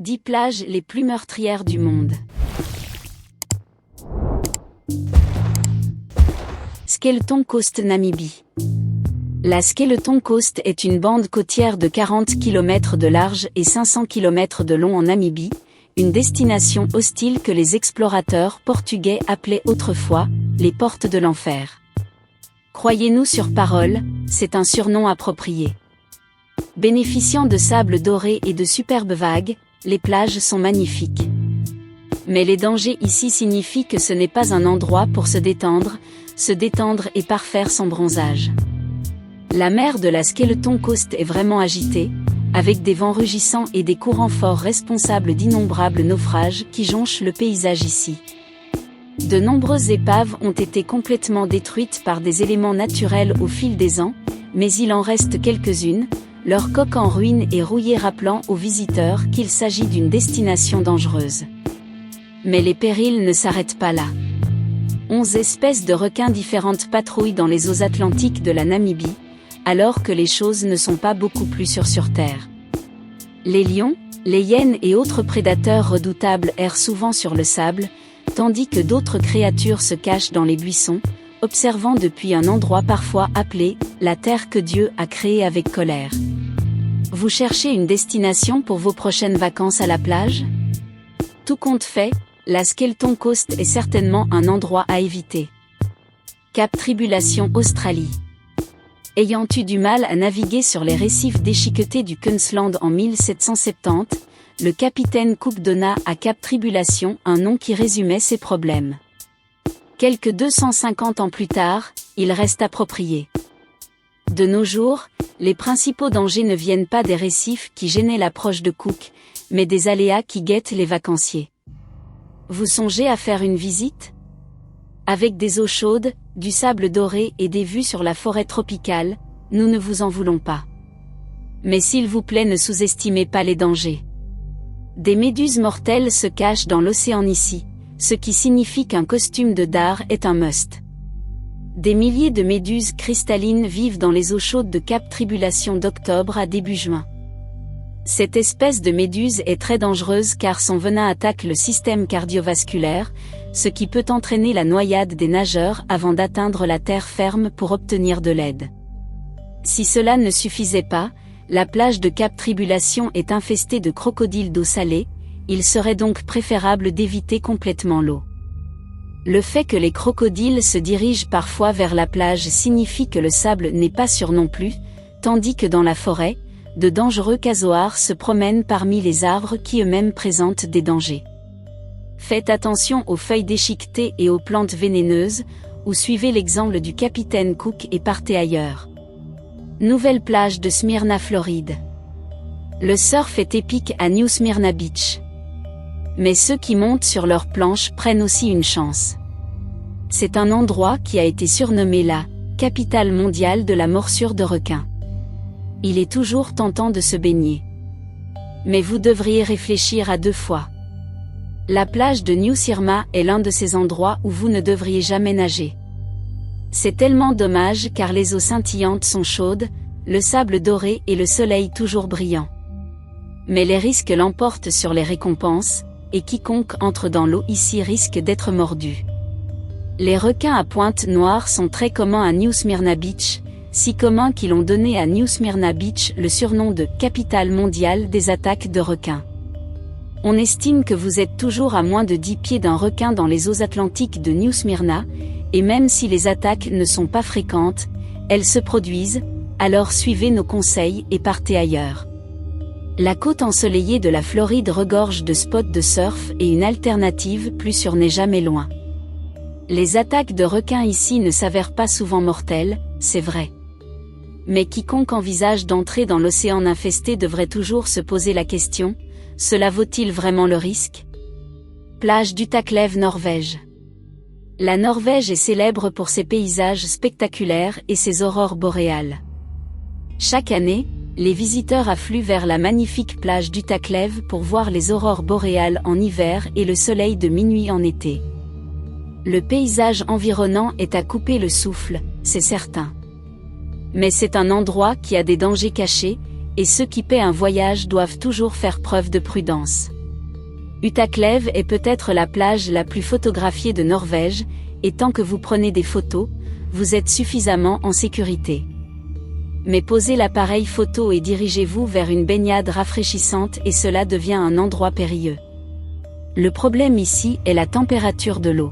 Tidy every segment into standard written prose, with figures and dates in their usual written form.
10 plages les plus meurtrières du monde. Skeleton Coast, Namibie. La Skeleton Coast est une bande côtière de 40 km de large et 500 km de long en Namibie, une destination hostile que les explorateurs portugais appelaient autrefois « les portes de l'enfer ». Croyez-nous sur parole, c'est un surnom approprié. Bénéficiant de sable doré et de superbes vagues, les plages sont magnifiques. Mais les dangers ici signifient que ce n'est pas un endroit pour se détendre et parfaire son bronzage. La mer de la Skeleton Coast est vraiment agitée, avec des vents rugissants et des courants forts responsables d'innombrables naufrages qui jonchent le paysage ici. De nombreuses épaves ont été complètement détruites par des éléments naturels au fil des ans, mais il en reste quelques-unes, leur coque en ruine et rouillée rappelant aux visiteurs qu'il s'agit d'une destination dangereuse. Mais les périls ne s'arrêtent pas là. 11 espèces de requins différentes patrouillent dans les eaux atlantiques de la Namibie, alors que les choses ne sont pas beaucoup plus sûres sur Terre. Les lions, les hyènes et autres prédateurs redoutables errent souvent sur le sable, tandis que d'autres créatures se cachent dans les buissons, observant depuis un endroit parfois appelé « la terre que Dieu a créée avec colère ». Vous cherchez une destination pour vos prochaines vacances à la plage? Tout compte fait, la Skeleton Coast est certainement un endroit à éviter. Cap Tribulation, Australie. Ayant eu du mal à naviguer sur les récifs déchiquetés du Queensland en 1770, le capitaine Cook donna à Cap Tribulation un nom qui résumait ses problèmes. Quelques 250 ans plus tard, il reste approprié. De nos jours, les principaux dangers ne viennent pas des récifs qui gênaient l'approche de Cook, mais des aléas qui guettent les vacanciers. Vous songez à faire une visite? Avec des eaux chaudes, du sable doré et des vues sur la forêt tropicale, nous ne vous en voulons pas. Mais s'il vous plaît, ne sous-estimez pas les dangers. Des méduses mortelles se cachent dans l'océan ici, ce qui signifie qu'un costume de dard est un must. Des milliers de méduses cristallines vivent dans les eaux chaudes de Cap Tribulation d'octobre à début juin. Cette espèce de méduse est très dangereuse car son venin attaque le système cardiovasculaire, ce qui peut entraîner la noyade des nageurs avant d'atteindre la terre ferme pour obtenir de l'aide. Si cela ne suffisait pas, la plage de Cap Tribulation est infestée de crocodiles d'eau salée, il serait donc préférable d'éviter complètement l'eau. Le fait que les crocodiles se dirigent parfois vers la plage signifie que le sable n'est pas sûr non plus, tandis que dans la forêt, de dangereux casoars se promènent parmi les arbres qui eux-mêmes présentent des dangers. Faites attention aux feuilles déchiquetées et aux plantes vénéneuses, ou suivez l'exemple du capitaine Cook et partez ailleurs. Nouvelle plage de Smyrna, Floride. Le surf est épique à New Smyrna Beach. Mais ceux qui montent sur leurs planches prennent aussi une chance. C'est un endroit qui a été surnommé la « capitale mondiale de la morsure de requin ». Il est toujours tentant de se baigner. Mais vous devriez réfléchir à 2 fois. La plage de New Smyrna est l'un de ces endroits où vous ne devriez jamais nager. C'est tellement dommage car les eaux scintillantes sont chaudes, le sable doré et le soleil toujours brillant. Mais les risques l'emportent sur les récompenses, et quiconque entre dans l'eau ici risque d'être mordu. Les requins à pointe noire sont très communs à New Smyrna Beach, si communs qu'ils ont donné à New Smyrna Beach le surnom de « capitale mondiale des attaques de requins ». On estime que vous êtes toujours à moins de 10 pieds d'un requin dans les eaux atlantiques de New Smyrna, et même si les attaques ne sont pas fréquentes, elles se produisent, alors suivez nos conseils et partez ailleurs. La côte ensoleillée de la Floride regorge de spots de surf et une alternative plus sûre n'est jamais loin. Les attaques de requins ici ne s'avèrent pas souvent mortelles, c'est vrai. Mais quiconque envisage d'entrer dans l'océan infesté devrait toujours se poser la question, cela vaut-il vraiment le risque? Plage d'Utaklev, Norvège. La Norvège est célèbre pour ses paysages spectaculaires et ses aurores boréales. Chaque année, les visiteurs affluent vers la magnifique plage d'Utaklev pour voir les aurores boréales en hiver et le soleil de minuit en été. Le paysage environnant est à couper le souffle, c'est certain. Mais c'est un endroit qui a des dangers cachés, et ceux qui paient un voyage doivent toujours faire preuve de prudence. Utaklev est peut-être la plage la plus photographiée de Norvège, et tant que vous prenez des photos, vous êtes suffisamment en sécurité. Mais posez l'appareil photo et dirigez-vous vers une baignade rafraîchissante et cela devient un endroit périlleux. Le problème ici est la température de l'eau.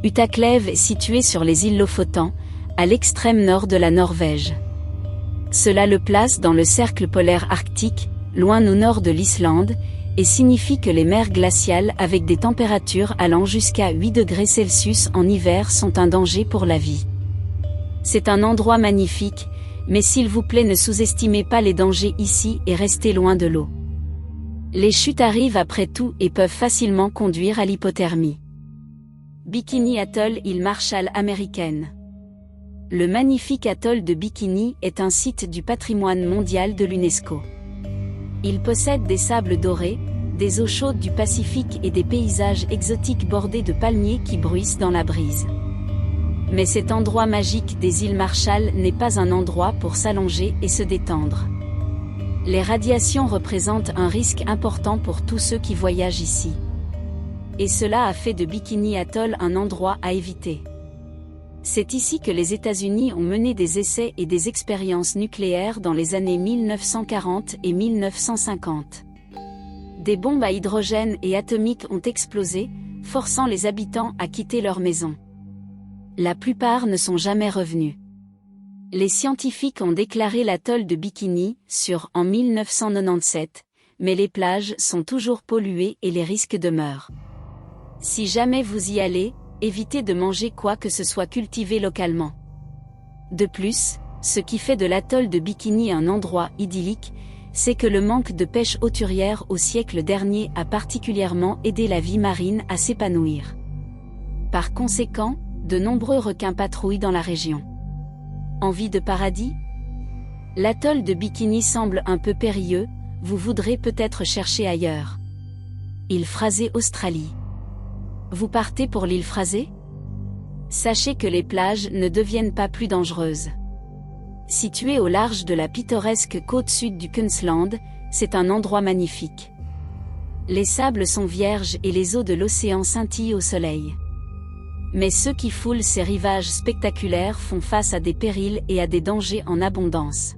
Utaklev est situé sur les îles Lofoten, à l'extrême nord de la Norvège. Cela le place dans le cercle polaire arctique, loin au nord de l'Islande, et signifie que les mers glaciales avec des températures allant jusqu'à 8 degrés Celsius en hiver sont un danger pour la vie. C'est un endroit magnifique, mais s'il vous plaît ne sous-estimez pas les dangers ici et restez loin de l'eau. Les chutes arrivent après tout et peuvent facilement conduire à l'hypothermie. Bikini Atoll, île Marshall américaine. Le magnifique atoll de Bikini est un site du patrimoine mondial de l'UNESCO. Il possède des sables dorés, des eaux chaudes du Pacifique et des paysages exotiques bordés de palmiers qui bruissent dans la brise. Mais cet endroit magique des îles Marshall n'est pas un endroit pour s'allonger et se détendre. Les radiations représentent un risque important pour tous ceux qui voyagent ici. Et cela a fait de Bikini Atoll un endroit à éviter. C'est ici que les États-Unis ont mené des essais et des expériences nucléaires dans les années 1940 et 1950. Des bombes à hydrogène et atomiques ont explosé, forçant les habitants à quitter leur maison. La plupart ne sont jamais revenus. Les scientifiques ont déclaré l'atoll de Bikini sûr en 1997, mais les plages sont toujours polluées et les risques demeurent. Si jamais vous y allez, évitez de manger quoi que ce soit cultivé localement. De plus, ce qui fait de l'atoll de Bikini un endroit idyllique, c'est que le manque de pêche hauturière au siècle dernier a particulièrement aidé la vie marine à s'épanouir. Par conséquent, de nombreux requins patrouillent dans la région. Envie de paradis? L'atoll de Bikini semble un peu périlleux, vous voudrez peut-être chercher ailleurs. Île Frasée, Australie. Vous partez pour l'île Frasée? Sachez que les plages ne deviennent pas plus dangereuses. Située au large de la pittoresque côte sud du Queensland, c'est un endroit magnifique. Les sables sont vierges et les eaux de l'océan scintillent au soleil. Mais ceux qui foulent ces rivages spectaculaires font face à des périls et à des dangers en abondance.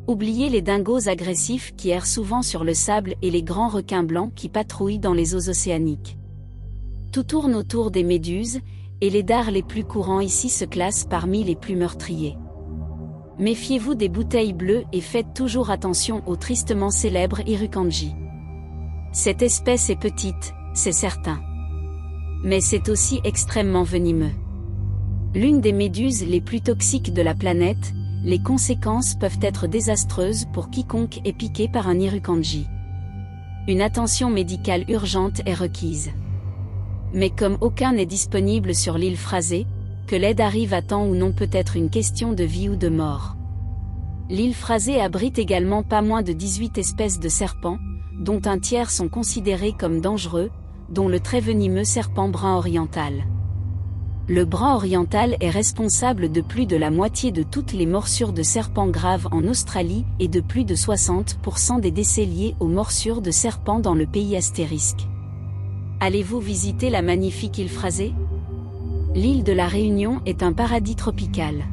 Oubliez les dingos agressifs qui errent souvent sur le sable et les grands requins blancs qui patrouillent dans les eaux océaniques. Tout tourne autour des méduses, et les dards les plus courants ici se classent parmi les plus meurtriers. Méfiez-vous des bouteilles bleues et faites toujours attention au tristement célèbre Irukandji. Cette espèce est petite, c'est certain. Mais c'est aussi extrêmement venimeux. L'une des méduses les plus toxiques de la planète, les conséquences peuvent être désastreuses pour quiconque est piqué par un Irukandji. Une attention médicale urgente est requise. Mais comme aucun n'est disponible sur l'île Frasée, que l'aide arrive à temps ou non peut être une question de vie ou de mort. L'île Frasée abrite également pas moins de 18 espèces de serpents, dont un tiers sont considérés comme dangereux, dont le très venimeux serpent brun oriental. Le brun oriental est responsable de plus de la moitié de toutes les morsures de serpents graves en Australie et de plus de 60% des décès liés aux morsures de serpents dans le pays astérisque. Allez-vous visiter la magnifique île Frasée? L'île de la Réunion est un paradis tropical.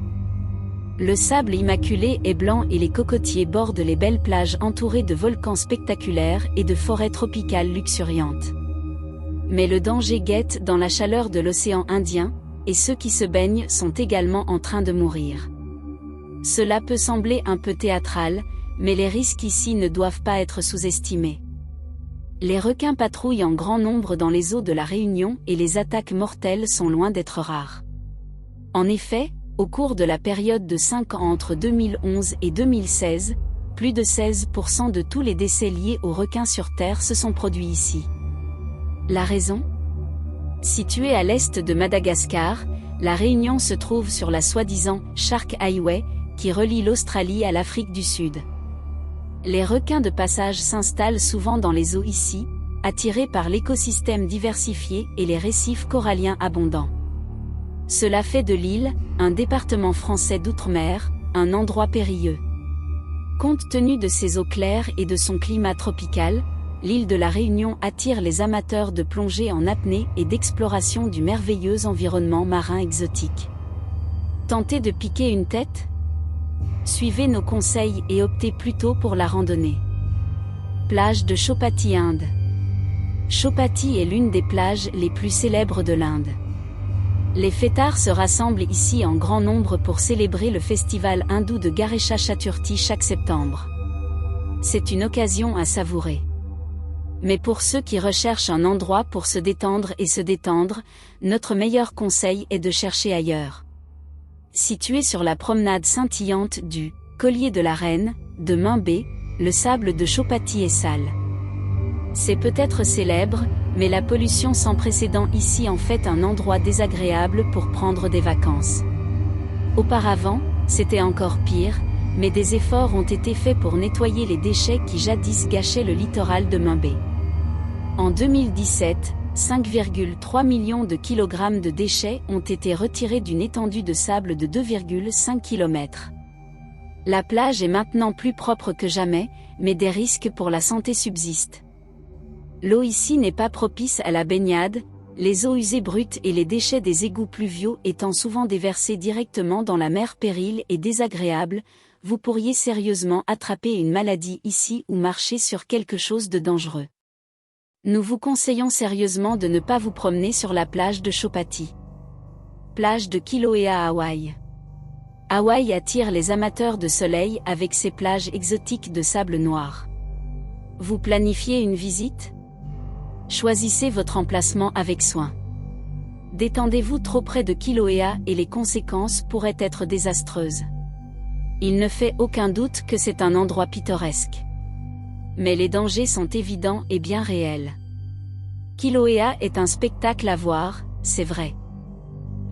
Le sable immaculé est blanc et les cocotiers bordent les belles plages entourées de volcans spectaculaires et de forêts tropicales luxuriantes. Mais le danger guette dans la chaleur de l'océan Indien, et ceux qui se baignent sont également en train de mourir. Cela peut sembler un peu théâtral, mais les risques ici ne doivent pas être sous-estimés. Les requins patrouillent en grand nombre dans les eaux de la Réunion et les attaques mortelles sont loin d'être rares. En effet, au cours de la période de 5 ans entre 2011 et 2016, plus de 16% de tous les décès liés aux requins sur Terre se sont produits ici. La raison? Située à l'est de Madagascar, la Réunion se trouve sur la soi-disant « Shark Highway » qui relie l'Australie à l'Afrique du Sud. Les requins de passage s'installent souvent dans les eaux ici, attirés par l'écosystème diversifié et les récifs coralliens abondants. Cela fait de l'île, un département français d'outre-mer, un endroit périlleux. Compte tenu de ses eaux claires et de son climat tropical, l'île de la Réunion attire les amateurs de plongée en apnée et d'exploration du merveilleux environnement marin exotique. Tentez de piquer une tête? Suivez nos conseils et optez plutôt pour la randonnée. Plage de Chopati, Inde. Chopati est l'une des plages les plus célèbres de l'Inde. Les fêtards se rassemblent ici en grand nombre pour célébrer le festival hindou de Ganesha Chaturthi chaque septembre. C'est une occasion à savourer. Mais pour ceux qui recherchent un endroit pour se détendre et se détendre, notre meilleur conseil est de chercher ailleurs. Situé sur la promenade scintillante du Collier de la Reine, de Mimbé, le sable de Chopati est sale. C'est peut-être célèbre, mais la pollution sans précédent ici en fait un endroit désagréable pour prendre des vacances. Auparavant, c'était encore pire, mais des efforts ont été faits pour nettoyer les déchets qui jadis gâchaient le littoral de Mimbé. En 2017, 5,3 millions de kilogrammes de déchets ont été retirés d'une étendue de sable de 2,5 km. La plage est maintenant plus propre que jamais, mais des risques pour la santé subsistent. L'eau ici n'est pas propice à la baignade, les eaux usées brutes et les déchets des égouts pluviaux étant souvent déversés directement dans la mer pérille et désagréable, vous pourriez sérieusement attraper une maladie ici ou marcher sur quelque chose de dangereux. Nous vous conseillons sérieusement de ne pas vous promener sur la plage de Chopati. Plage de Kilauea à Hawaï. Hawaï attire les amateurs de soleil avec ses plages exotiques de sable noir. Vous planifiez une visite? Choisissez votre emplacement avec soin. Détendez-vous trop près de Kilauea et les conséquences pourraient être désastreuses. Il ne fait aucun doute que c'est un endroit pittoresque. Mais les dangers sont évidents et bien réels. Kilauea est un spectacle à voir, c'est vrai.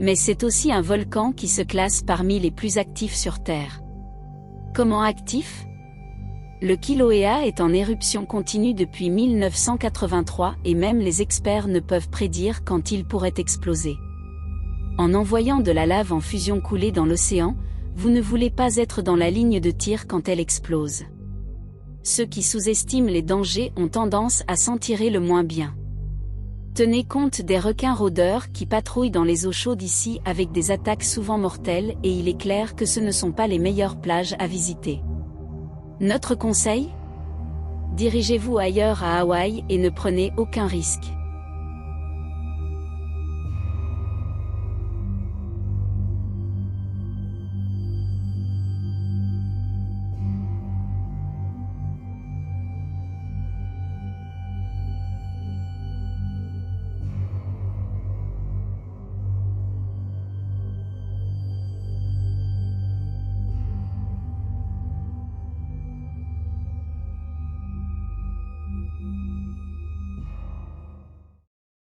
Mais c'est aussi un volcan qui se classe parmi les plus actifs sur Terre. Comment actif? Le Kilauea est en éruption continue depuis 1983 et même les experts ne peuvent prédire quand il pourrait exploser. En envoyant de la lave en fusion couler dans l'océan, vous ne voulez pas être dans la ligne de tir quand elle explose. Ceux qui sous-estiment les dangers ont tendance à s'en tirer le moins bien. Tenez compte des requins rôdeurs qui patrouillent dans les eaux chaudes ici avec des attaques souvent mortelles et il est clair que ce ne sont pas les meilleures plages à visiter. Notre conseil? Dirigez-vous ailleurs à Hawaï et ne prenez aucun risque.